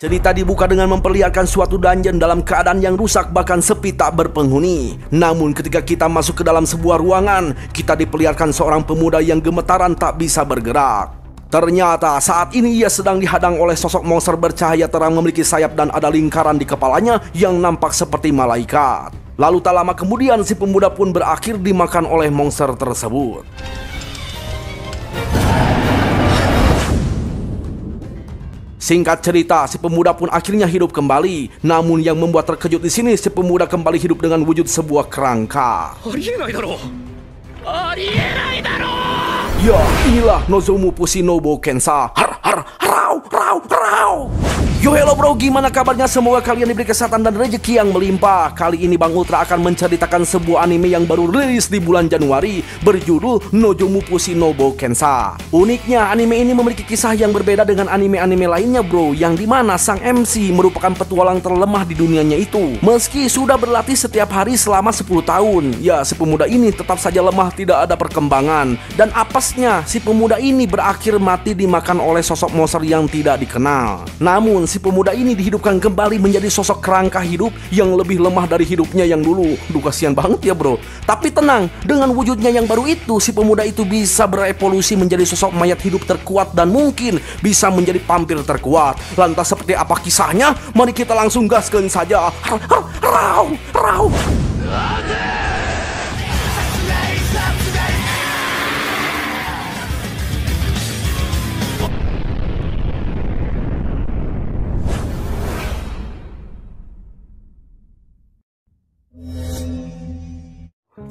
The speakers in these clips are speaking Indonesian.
Cerita dibuka dengan memperlihatkan suatu dungeon dalam keadaan yang rusak bahkan sepi tak berpenghuni. Namun ketika kita masuk ke dalam sebuah ruangan, kita diperlihatkan seorang pemuda yang gemetaran tak bisa bergerak. Ternyata saat ini ia sedang dihadang oleh sosok monster bercahaya terang memiliki sayap dan ada lingkaran di kepalanya yang nampak seperti malaikat. Lalu tak lama kemudian si pemuda pun berakhir dimakan oleh monster tersebut. Singkat cerita, si pemuda pun akhirnya hidup kembali. Namun yang membuat terkejut di sini, si pemuda kembali hidup dengan wujud sebuah kerangka. Ya, inilah Nozomu Fushinobu Kensa. Har har rau rau rau. Yo hello bro, gimana kabarnya? Semoga kalian diberi kesehatan dan rezeki yang melimpah. Kali ini Bang Ultra akan menceritakan sebuah anime yang baru rilis di bulan Januari berjudul Nozomu Fushinobu Kensa. Uniknya, anime ini memiliki kisah yang berbeda dengan anime-anime lainnya bro, yang dimana sang MC merupakan petualang terlemah di dunianya itu. Meski sudah berlatih setiap hari selama 10 tahun, ya si pemuda ini tetap saja lemah, tidak ada perkembangan. Dan apesnya, si pemuda ini berakhir mati dimakan oleh sosok monster yang tidak dikenal. Namun si pemuda ini dihidupkan kembali menjadi sosok kerangka hidup yang lebih lemah dari hidupnya yang dulu. Duh, kasihan banget ya bro. Tapi tenang, dengan wujudnya yang baru itu, si pemuda itu bisa berevolusi menjadi sosok mayat hidup terkuat dan mungkin bisa menjadi vampir terkuat. Lantas seperti apa kisahnya? Mari kita langsung gaskan saja. Rau, rau.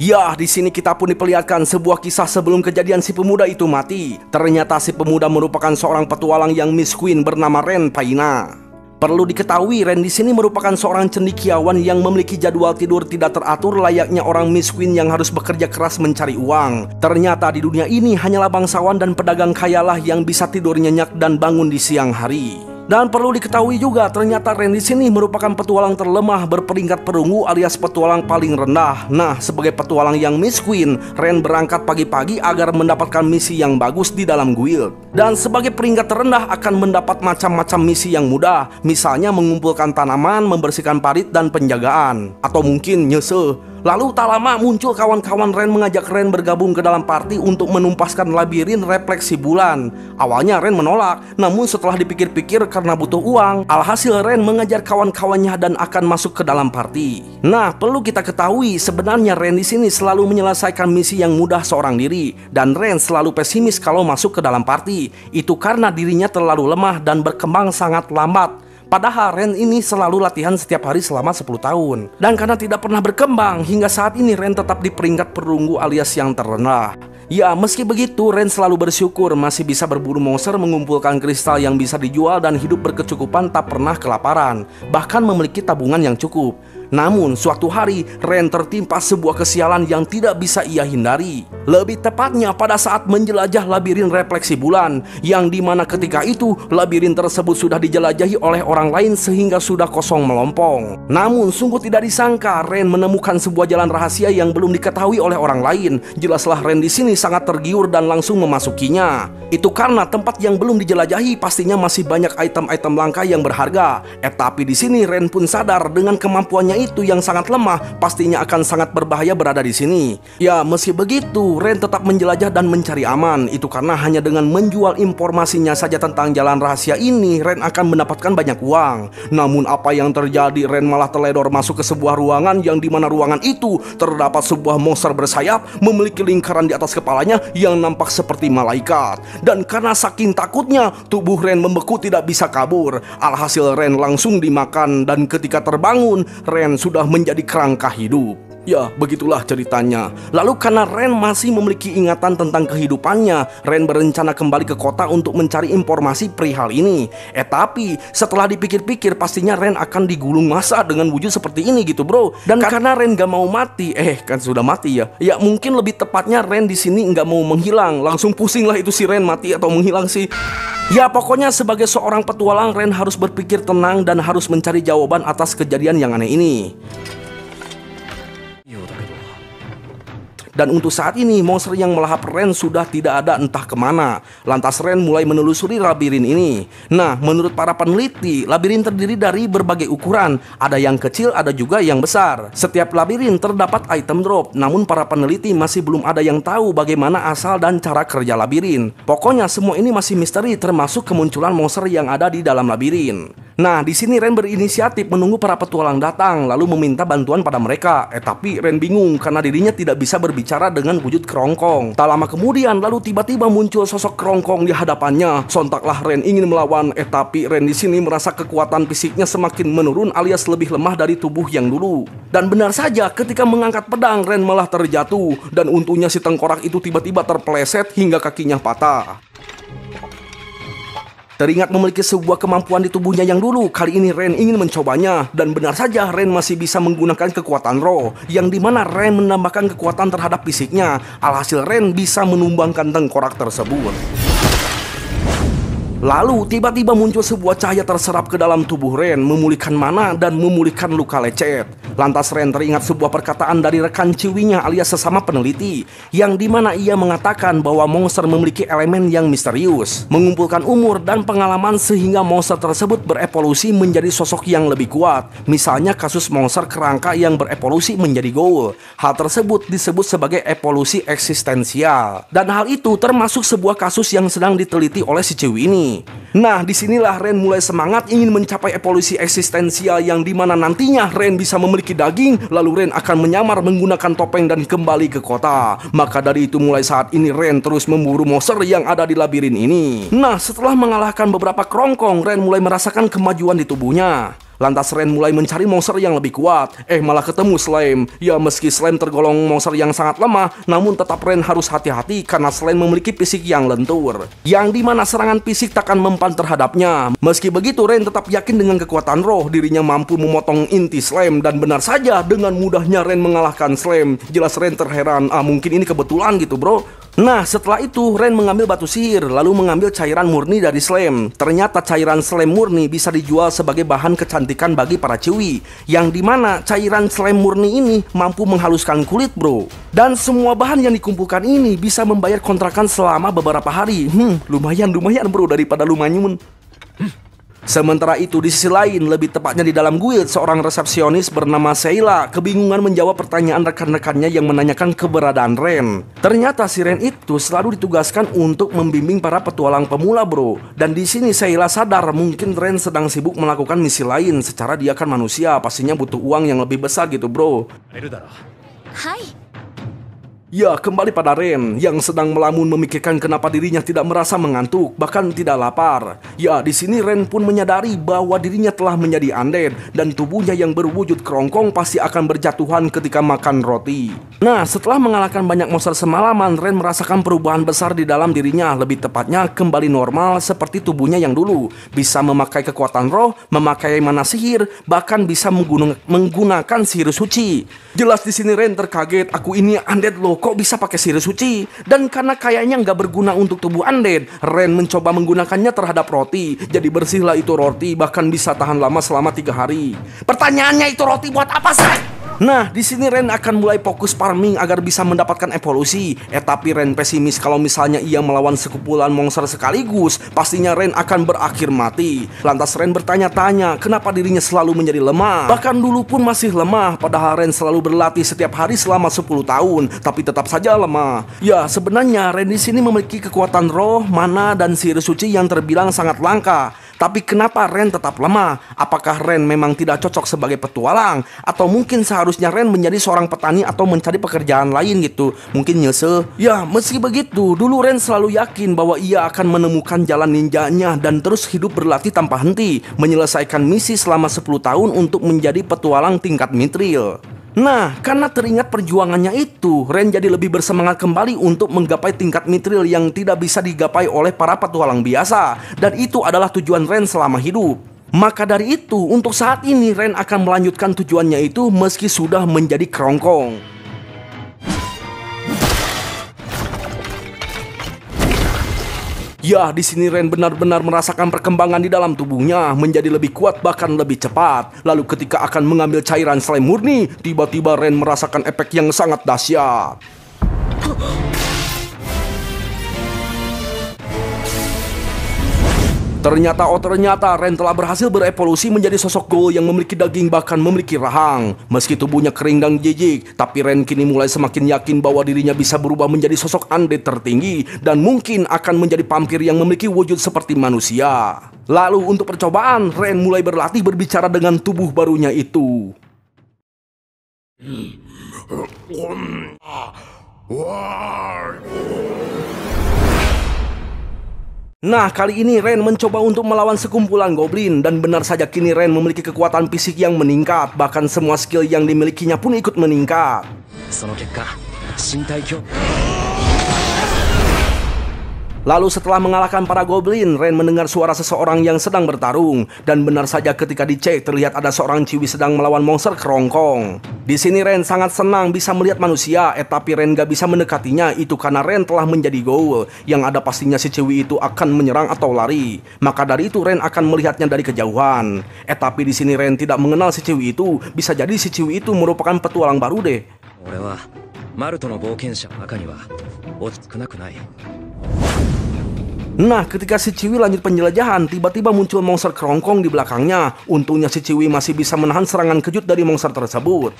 Ya, di sini kita pun diperlihatkan sebuah kisah sebelum kejadian si pemuda itu mati. Ternyata si pemuda merupakan seorang petualang yang miskin bernama Ren Paina. Perlu diketahui, Ren di sini merupakan seorang cendekiawan yang memiliki jadwal tidur tidak teratur layaknya orang miskin yang harus bekerja keras mencari uang. Ternyata di dunia ini hanyalah bangsawan dan pedagang kayalah yang bisa tidur nyenyak dan bangun di siang hari. Dan perlu diketahui juga, ternyata Ren di sini merupakan petualang terlemah berperingkat perunggu alias petualang paling rendah. Nah, sebagai petualang yang miskin, Ren berangkat pagi-pagi agar mendapatkan misi yang bagus di dalam guild. Dan sebagai peringkat terendah akan mendapat macam-macam misi yang mudah. Misalnya mengumpulkan tanaman, membersihkan parit dan penjagaan. Atau mungkin nyese. Lalu tak lama muncul kawan-kawan Ren mengajak Ren bergabung ke dalam party untuk menumpaskan labirin refleksi bulan. Awalnya Ren menolak, namun setelah dipikir-pikir karena butuh uang, alhasil Ren mengajar kawan-kawannya dan akan masuk ke dalam party. Nah, perlu kita ketahui sebenarnya Ren di sini selalu menyelesaikan misi yang mudah seorang diri, dan Ren selalu pesimis kalau masuk ke dalam party. Itu karena dirinya terlalu lemah dan berkembang sangat lambat. Padahal Ren ini selalu latihan setiap hari selama 10 tahun. Dan karena tidak pernah berkembang, hingga saat ini Ren tetap di peringkat perunggu alias yang terendah. Ya, meski begitu, Ren selalu bersyukur masih bisa berburu monster, mengumpulkan kristal yang bisa dijual, dan hidup berkecukupan tak pernah kelaparan. Bahkan memiliki tabungan yang cukup. Namun suatu hari Ren tertimpa sebuah kesialan yang tidak bisa ia hindari. Lebih tepatnya pada saat menjelajah labirin refleksi bulan, yang dimana ketika itu labirin tersebut sudah dijelajahi oleh orang lain sehingga sudah kosong melompong. Namun sungguh tidak disangka Ren menemukan sebuah jalan rahasia yang belum diketahui oleh orang lain. Jelaslah Ren di sini sangat tergiur dan langsung memasukinya. Itu karena tempat yang belum dijelajahi pastinya masih banyak item-item langka yang berharga. Tapi di sini Ren pun sadar dengan kemampuannya itu yang sangat lemah, pastinya akan sangat berbahaya berada di sini. Ya, meski begitu, Ren tetap menjelajah dan mencari aman. Itu karena hanya dengan menjual informasinya saja tentang jalan rahasia ini, Ren akan mendapatkan banyak uang. Namun apa yang terjadi? Ren malah teledor masuk ke sebuah ruangan yang dimana ruangan itu terdapat sebuah monster bersayap memiliki lingkaran di atas kepalanya yang nampak seperti malaikat. Dan karena saking takutnya, tubuh Ren membeku tidak bisa kabur. Alhasil Ren langsung dimakan dan ketika terbangun, Ren sudah menjadi kerangka hidup. Ya, begitulah ceritanya. Lalu karena Ren masih memiliki ingatan tentang kehidupannya, Ren berencana kembali ke kota untuk mencari informasi perihal ini. Tapi setelah dipikir-pikir pastinya Ren akan digulung masa dengan wujud seperti ini gitu bro. Dan karena Ren gak mau mati, kan sudah mati ya. Ya mungkin lebih tepatnya Ren di sini nggak mau menghilang. Langsung pusing lah itu si Ren mati atau menghilang sih. Ya pokoknya sebagai seorang petualang Ren harus berpikir tenang dan harus mencari jawaban atas kejadian yang aneh ini. Dan untuk saat ini monster yang melahap Ren sudah tidak ada entah kemana. Lantas Ren mulai menelusuri labirin ini. Nah, menurut para peneliti, labirin terdiri dari berbagai ukuran. Ada yang kecil, ada juga yang besar. Setiap labirin terdapat item drop, namun para peneliti masih belum ada yang tahu bagaimana asal dan cara kerja labirin. Pokoknya semua ini masih misteri, termasuk kemunculan monster yang ada di dalam labirin. Nah, di sini Ren berinisiatif menunggu para petualang datang lalu meminta bantuan pada mereka. Tapi Ren bingung karena dirinya tidak bisa berbicara dengan wujud kerongkong. Tak lama kemudian lalu tiba-tiba muncul sosok kerongkong di hadapannya. Sontaklah Ren ingin melawan. Tapi Ren di sini merasa kekuatan fisiknya semakin menurun alias lebih lemah dari tubuh yang dulu. Dan benar saja ketika mengangkat pedang Ren malah terjatuh. Dan untungnya si tengkorak itu tiba-tiba terpeleset hingga kakinya patah. Teringat memiliki sebuah kemampuan di tubuhnya yang dulu, kali ini Ren ingin mencobanya. Dan benar saja Ren masih bisa menggunakan kekuatan roh, yang dimana Ren menambahkan kekuatan terhadap fisiknya. Alhasil Ren bisa menumbangkan tengkorak tersebut. Lalu tiba-tiba muncul sebuah cahaya terserap ke dalam tubuh Ren, memulihkan mana dan memulihkan luka lecet. Lantas Ren teringat sebuah perkataan dari rekan ciwinya alias sesama peneliti, yang dimana ia mengatakan bahwa monster memiliki elemen yang misterius, mengumpulkan umur dan pengalaman sehingga monster tersebut berevolusi menjadi sosok yang lebih kuat. Misalnya kasus monster kerangka yang berevolusi menjadi ghoul. Hal tersebut disebut sebagai evolusi eksistensial. Dan hal itu termasuk sebuah kasus yang sedang diteliti oleh si ciwi ini. Nah, disinilah Ren mulai semangat ingin mencapai evolusi eksistensial yang dimana nantinya Ren bisa memiliki daging, lalu Ren akan menyamar menggunakan topeng dan kembali ke kota. Maka dari itu mulai saat ini Ren terus memburu monster yang ada di labirin ini. Nah, setelah mengalahkan beberapa kerongkong, Ren mulai merasakan kemajuan di tubuhnya. Lantas Ren mulai mencari monster yang lebih kuat. Malah ketemu Slime. Ya, meski Slime tergolong monster yang sangat lemah, namun tetap Ren harus hati-hati karena Slime memiliki fisik yang lentur, yang dimana serangan fisik takkan mempan terhadapnya. Meski begitu, Ren tetap yakin dengan kekuatan roh dirinya mampu memotong inti Slime. Dan benar saja, dengan mudahnya Ren mengalahkan Slime. Jelas Ren terheran, mungkin ini kebetulan gitu bro. Nah, setelah itu Ren mengambil batu sihir lalu mengambil cairan murni dari Slime. Ternyata cairan Slime murni bisa dijual sebagai bahan kecantikan bagi para ciwi, yang dimana cairan Slime murni ini mampu menghaluskan kulit bro. Dan semua bahan yang dikumpulkan ini bisa membayar kontrakan selama beberapa hari. Lumayan bro, daripada lumayan. Sementara itu di sisi lain, lebih tepatnya di dalam guild, seorang resepsionis bernama Sheila kebingungan menjawab pertanyaan rekan-rekannya yang menanyakan keberadaan Ren. Ternyata si Ren itu selalu ditugaskan untuk membimbing para petualang pemula bro. Dan di sini Sheila sadar mungkin Ren sedang sibuk melakukan misi lain. Secara dia kan manusia, pastinya butuh uang yang lebih besar gitu bro. Hai. Ya, kembali pada Ren yang sedang melamun memikirkan kenapa dirinya tidak merasa mengantuk, bahkan tidak lapar. Ya, di sini Ren pun menyadari bahwa dirinya telah menjadi undead dan tubuhnya yang berwujud kerongkong pasti akan berjatuhan ketika makan roti. Nah, setelah mengalahkan banyak monster semalaman, Ren merasakan perubahan besar di dalam dirinya, lebih tepatnya kembali normal seperti tubuhnya yang dulu. Bisa memakai kekuatan roh, memakai mana sihir, bahkan bisa menggunakan sihir suci. Jelas di sini Ren terkaget, aku ini undead loh, kok bisa pakai sihir suci? Dan karena kayaknya nggak berguna untuk tubuh undead, Ren mencoba menggunakannya terhadap roti. Jadi bersihlah itu roti, bahkan bisa tahan lama selama 3 hari. Pertanyaannya, itu roti buat apa sih? Nah, di sini Ren akan mulai fokus farming agar bisa mendapatkan evolusi. Tapi Ren pesimis kalau misalnya ia melawan sekumpulan monster sekaligus, pastinya Ren akan berakhir mati. Lantas Ren bertanya-tanya, kenapa dirinya selalu menjadi lemah? Bahkan dulu pun masih lemah, padahal Ren selalu berlatih setiap hari selama 10 tahun, tapi tetap saja lemah. Ya, sebenarnya Ren di sini memiliki kekuatan roh, mana dan sihir suci yang terbilang sangat langka. Tapi kenapa Ren tetap lemah? Apakah Ren memang tidak cocok sebagai petualang? Atau mungkin seharusnya Ren menjadi seorang petani atau mencari pekerjaan lain gitu? Mungkin nyesel? Ya, meski begitu, dulu Ren selalu yakin bahwa ia akan menemukan jalan ninjanya dan terus hidup berlatih tanpa henti, menyelesaikan misi selama 10 tahun untuk menjadi petualang tingkat mithril. Nah, karena teringat perjuangannya itu, Ren jadi lebih bersemangat kembali untuk menggapai tingkat mithril yang tidak bisa digapai oleh para petualang biasa. Dan itu adalah tujuan Ren selama hidup. Maka dari itu, untuk saat ini Ren akan melanjutkan tujuannya itu meski sudah menjadi kerongkong. Ya, di sini Ren benar-benar merasakan perkembangan di dalam tubuhnya menjadi lebih kuat bahkan lebih cepat. Lalu ketika akan mengambil cairan slime murni, tiba-tiba Ren merasakan efek yang sangat dahsyat. Ternyata Ren telah berhasil berevolusi menjadi sosok ghoul yang memiliki daging bahkan memiliki rahang. Meski tubuhnya kering dan jijik, tapi Ren kini mulai semakin yakin bahwa dirinya bisa berubah menjadi sosok undead tertinggi dan mungkin akan menjadi vampir yang memiliki wujud seperti manusia. Lalu untuk percobaan, Ren mulai berlatih berbicara dengan tubuh barunya itu. Nah, kali ini Ren mencoba untuk melawan sekumpulan goblin dan benar saja kini Ren memiliki kekuatan fisik yang meningkat, bahkan semua skill yang dimilikinya pun ikut meningkat. Lalu setelah mengalahkan para goblin, Ren mendengar suara seseorang yang sedang bertarung dan benar saja ketika dicek terlihat ada seorang ciwi sedang melawan monster kerongkong. Di sini Ren sangat senang bisa melihat manusia, tapi Ren gak bisa mendekatinya itu karena Ren telah menjadi ghoul yang ada pastinya si ciwi itu akan menyerang atau lari. Maka dari itu Ren akan melihatnya dari kejauhan. Tapi di sini Ren tidak mengenal si ciwi itu, bisa jadi si ciwi itu merupakan petualang baru deh. Nah, ketika si Ciwi lanjut penjelajahan, tiba-tiba muncul monster kerongkong di belakangnya. Untungnya si Ciwi masih bisa menahan serangan kejut dari monster tersebut.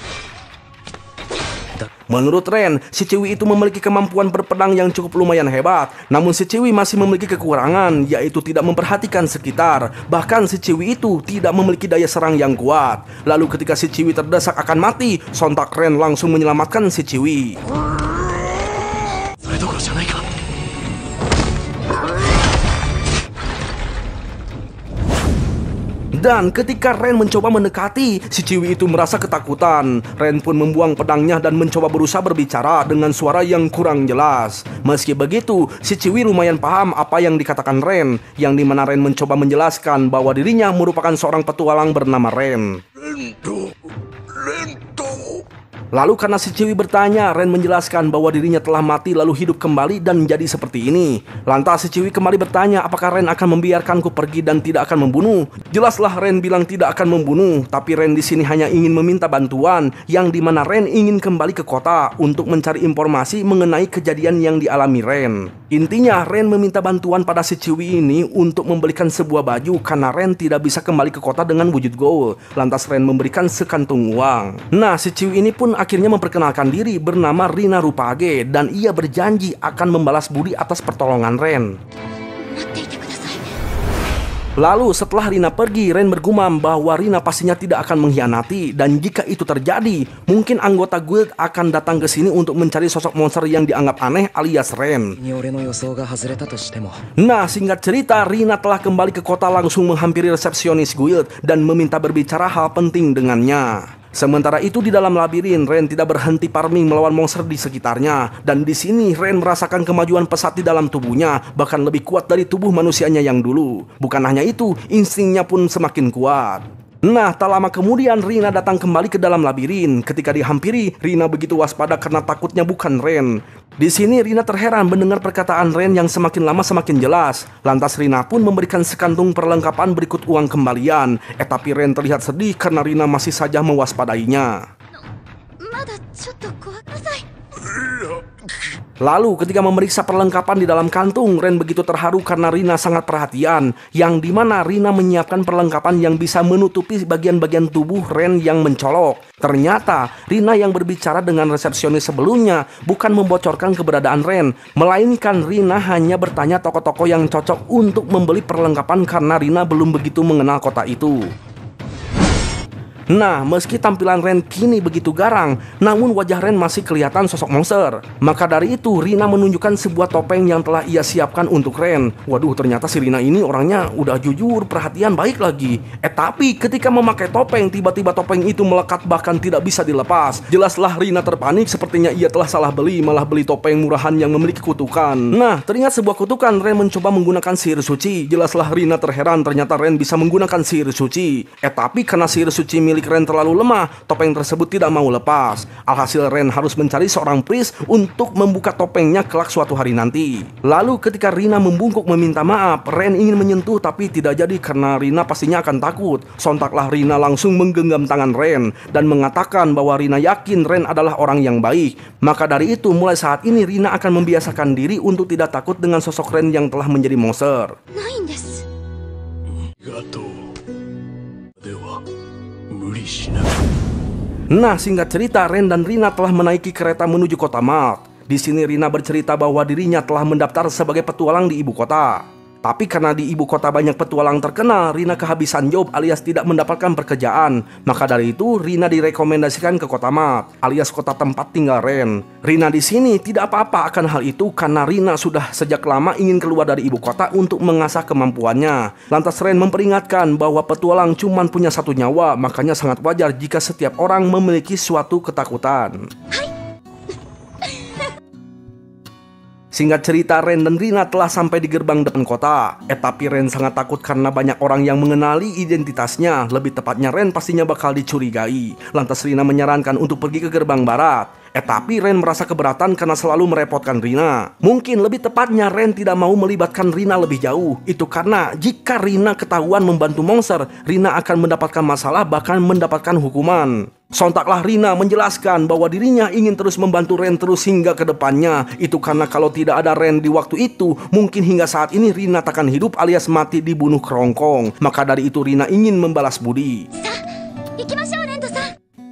Menurut Ren, si Ciwi itu memiliki kemampuan berpedang yang cukup lumayan hebat. Namun si Ciwi masih memiliki kekurangan, yaitu tidak memperhatikan sekitar. Bahkan si Ciwi itu tidak memiliki daya serang yang kuat. Lalu ketika si Ciwi terdesak akan mati, sontak Ren langsung menyelamatkan si Ciwi. Dan ketika Ren mencoba mendekati, si Ciwi itu merasa ketakutan. Ren pun membuang pedangnya dan mencoba berusaha berbicara dengan suara yang kurang jelas. Meski begitu, si Ciwi lumayan paham apa yang dikatakan Ren, yang dimana Ren mencoba menjelaskan bahwa dirinya merupakan seorang petualang bernama Ren. Lalu karena si Ciwi bertanya, Ren menjelaskan bahwa dirinya telah mati lalu hidup kembali dan menjadi seperti ini. Lantas si Ciwi kembali bertanya apakah Ren akan membiarkanku pergi dan tidak akan membunuh. Jelaslah Ren bilang tidak akan membunuh, tapi Ren di sini hanya ingin meminta bantuan, yang dimana Ren ingin kembali ke kota untuk mencari informasi mengenai kejadian yang dialami Ren. Intinya Ren meminta bantuan pada si Ciwi ini untuk membelikan sebuah baju karena Ren tidak bisa kembali ke kota dengan wujud ghoul. Lantas Ren memberikan sekantung uang. Nah, si Ciwi ini pun akhirnya memperkenalkan diri bernama Rina Rupage dan ia berjanji akan membalas budi atas pertolongan Ren. Lalu setelah Rina pergi, Ren bergumam bahwa Rina pastinya tidak akan mengkhianati dan jika itu terjadi, mungkin anggota guild akan datang ke sini untuk mencari sosok monster yang dianggap aneh alias Ren. Nah, singkat cerita, Rina telah kembali ke kota langsung menghampiri resepsionis guild dan meminta berbicara hal penting dengannya. Sementara itu di dalam labirin, Ren tidak berhenti farming melawan monster di sekitarnya. Dan di sini Ren merasakan kemajuan pesat di dalam tubuhnya, bahkan lebih kuat dari tubuh manusianya yang dulu. Bukan hanya itu, instingnya pun semakin kuat. Nah, tak lama kemudian Rina datang kembali ke dalam labirin. Ketika dihampiri, Rina begitu waspada karena takutnya bukan Ren. Di sini Rina terheran mendengar perkataan Ren yang semakin lama semakin jelas. Lantas Rina pun memberikan sekantung perlengkapan berikut uang kembalian. Tapi Ren terlihat sedih karena Rina masih saja mewaspadainya. Lalu ketika memeriksa perlengkapan di dalam kantung, Ren begitu terharu karena Rina sangat perhatian, yang dimana Rina menyiapkan perlengkapan yang bisa menutupi bagian-bagian tubuh Ren yang mencolok. Ternyata Rina yang berbicara dengan resepsionis sebelumnya bukan membocorkan keberadaan Ren, melainkan Rina hanya bertanya toko-toko yang cocok untuk membeli perlengkapan karena Rina belum begitu mengenal kota itu. Nah, meski tampilan Ren kini begitu garang, namun wajah Ren masih kelihatan sosok monster. Maka dari itu, Rina menunjukkan sebuah topeng yang telah ia siapkan untuk Ren. Waduh, ternyata si Rina ini orangnya udah jujur, perhatian, baik lagi. Tapi ketika memakai topeng, tiba-tiba topeng itu melekat bahkan tidak bisa dilepas. Jelaslah Rina terpanik, sepertinya ia telah salah beli, malah beli topeng murahan yang memiliki kutukan. Nah, teringat sebuah kutukan, Ren mencoba menggunakan sihir suci. Jelaslah Rina terheran, ternyata Ren bisa menggunakan sihir suci. Tapi karena sihir suci milik milik Ren terlalu lemah, topeng tersebut tidak mau lepas. Alhasil Ren harus mencari seorang priest untuk membuka topengnya kelak suatu hari nanti. Lalu ketika Rina membungkuk meminta maaf, Ren ingin menyentuh tapi tidak jadi karena Rina pastinya akan takut. Sontaklah Rina langsung menggenggam tangan Ren dan mengatakan bahwa Rina yakin Ren adalah orang yang baik. Maka dari itu mulai saat ini Rina akan membiasakan diri untuk tidak takut dengan sosok Ren yang telah menjadi monster. Nah, singkat cerita, Ren dan Rina telah menaiki kereta menuju kota Malt. Di sini Rina bercerita bahwa dirinya telah mendaftar sebagai petualang di ibu kota. Tapi karena di ibu kota banyak petualang terkenal, Rina kehabisan job alias tidak mendapatkan pekerjaan. Maka dari itu Rina direkomendasikan ke kota Malt, alias kota tempat tinggal Ren. Rina di sini tidak apa-apa akan hal itu karena Rina sudah sejak lama ingin keluar dari ibu kota untuk mengasah kemampuannya. Lantas Ren memperingatkan bahwa petualang cuma punya satu nyawa, makanya sangat wajar jika setiap orang memiliki suatu ketakutan. Singkat cerita, Ren dan Rina telah sampai di gerbang depan kota. Tapi Ren sangat takut karena banyak orang yang mengenali identitasnya. Lebih tepatnya Ren pastinya bakal dicurigai. Lantas Rina menyarankan untuk pergi ke gerbang barat. Tapi Ren merasa keberatan karena selalu merepotkan Rina. Mungkin lebih tepatnya Ren tidak mau melibatkan Rina lebih jauh. Itu karena jika Rina ketahuan membantu monster, Rina akan mendapatkan masalah bahkan mendapatkan hukuman. Sontaklah Rina menjelaskan bahwa dirinya ingin terus membantu Ren terus hingga ke depannya. Itu karena kalau tidak ada Ren di waktu itu, mungkin hingga saat ini Rina takkan hidup alias mati dibunuh kerongkong. Maka dari itu Rina ingin membalas budi.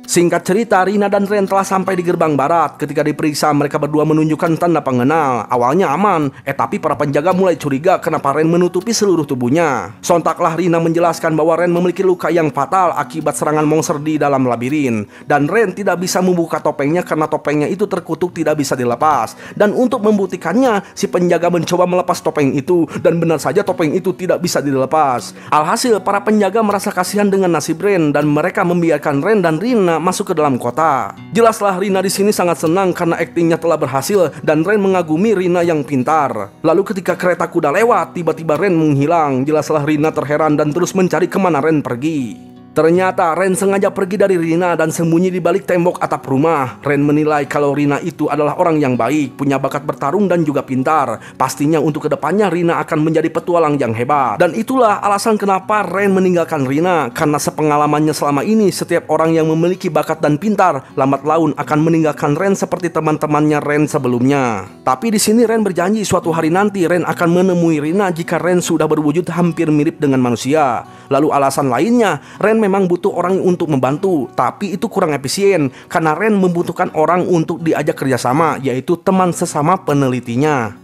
Singkat cerita, Rina dan Ren telah sampai di gerbang barat. Ketika diperiksa, mereka berdua menunjukkan tanda pengenal. Awalnya aman, tapi para penjaga mulai curiga kenapa Ren menutupi seluruh tubuhnya. Sontaklah Rina menjelaskan bahwa Ren memiliki luka yang fatal akibat serangan monster di dalam labirin. Dan Ren tidak bisa membuka topengnya karena topengnya itu terkutuk tidak bisa dilepas. Dan untuk membuktikannya, si penjaga mencoba melepas topeng itu. Dan benar saja topeng itu tidak bisa dilepas. Alhasil, para penjaga merasa kasihan dengan nasib Ren dan mereka membiarkan Ren dan Rina masuk ke dalam kota. Jelaslah Rina di sini sangat senang karena aktingnya telah berhasil dan Ren mengagumi Rina yang pintar. Lalu ketika kereta kuda lewat, tiba-tiba Ren menghilang. Jelaslah Rina terheran dan terus mencari kemana Ren pergi. Ternyata Ren sengaja pergi dari Rina dan sembunyi di balik tembok atap rumah. Ren menilai kalau Rina itu adalah orang yang baik, punya bakat bertarung dan juga pintar. Pastinya untuk kedepannya Rina akan menjadi petualang yang hebat. Dan itulah alasan kenapa Ren meninggalkan Rina. Karena sepengalamannya selama ini, setiap orang yang memiliki bakat dan pintar, lambat laun akan meninggalkan Ren seperti teman-temannya Ren sebelumnya. Tapi di sini Ren berjanji suatu hari nanti Ren akan menemui Rina jika Ren sudah berwujud hampir mirip dengan manusia. Lalu alasan lainnya, Ren memang butuh orang untuk membantu, tapi itu kurang efisien karena Ren membutuhkan orang untuk diajak kerjasama, yaitu teman sesama penelitinya.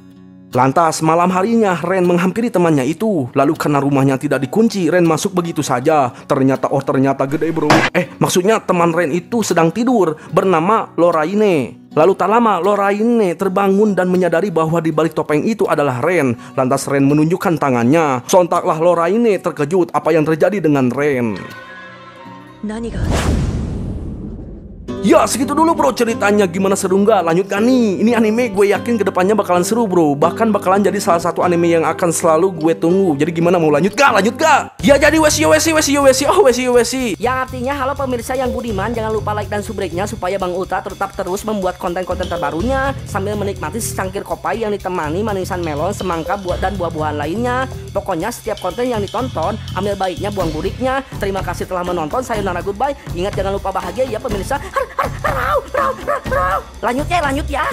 Lantas malam harinya Ren menghampiri temannya itu. Lalu karena rumahnya tidak dikunci, Ren masuk begitu saja. Ternyata gede bro. Maksudnya teman Ren itu sedang tidur, bernama Lorraine. Lalu tak lama Lorraine terbangun dan menyadari bahwa di balik topeng itu adalah Ren. Lantas Ren menunjukkan tangannya. Sontaklah Lorraine terkejut apa yang terjadi dengan Ren. Ya segitu dulu bro ceritanya, gimana seru nggak? Lanjut kan nih, ini anime gue yakin kedepannya bakalan seru bro. Bahkan bakalan jadi salah satu anime yang akan selalu gue tunggu. Jadi gimana, mau lanjut gak? Lanjut gak? Ya jadi wesi. Yang artinya halo pemirsa yang budiman, jangan lupa like dan subscribe-nya supaya Bang Ultra tetap terus membuat konten-konten terbarunya sambil menikmati secangkir kopi yang ditemani manisan melon, semangka, dan buah-buahan lainnya. Pokoknya setiap konten yang ditonton, ambil baiknya buang buruknya. Terima kasih telah menonton, sayonara goodbye. Ingat jangan lupa bahagia ya pemirsa. Lanjut ya.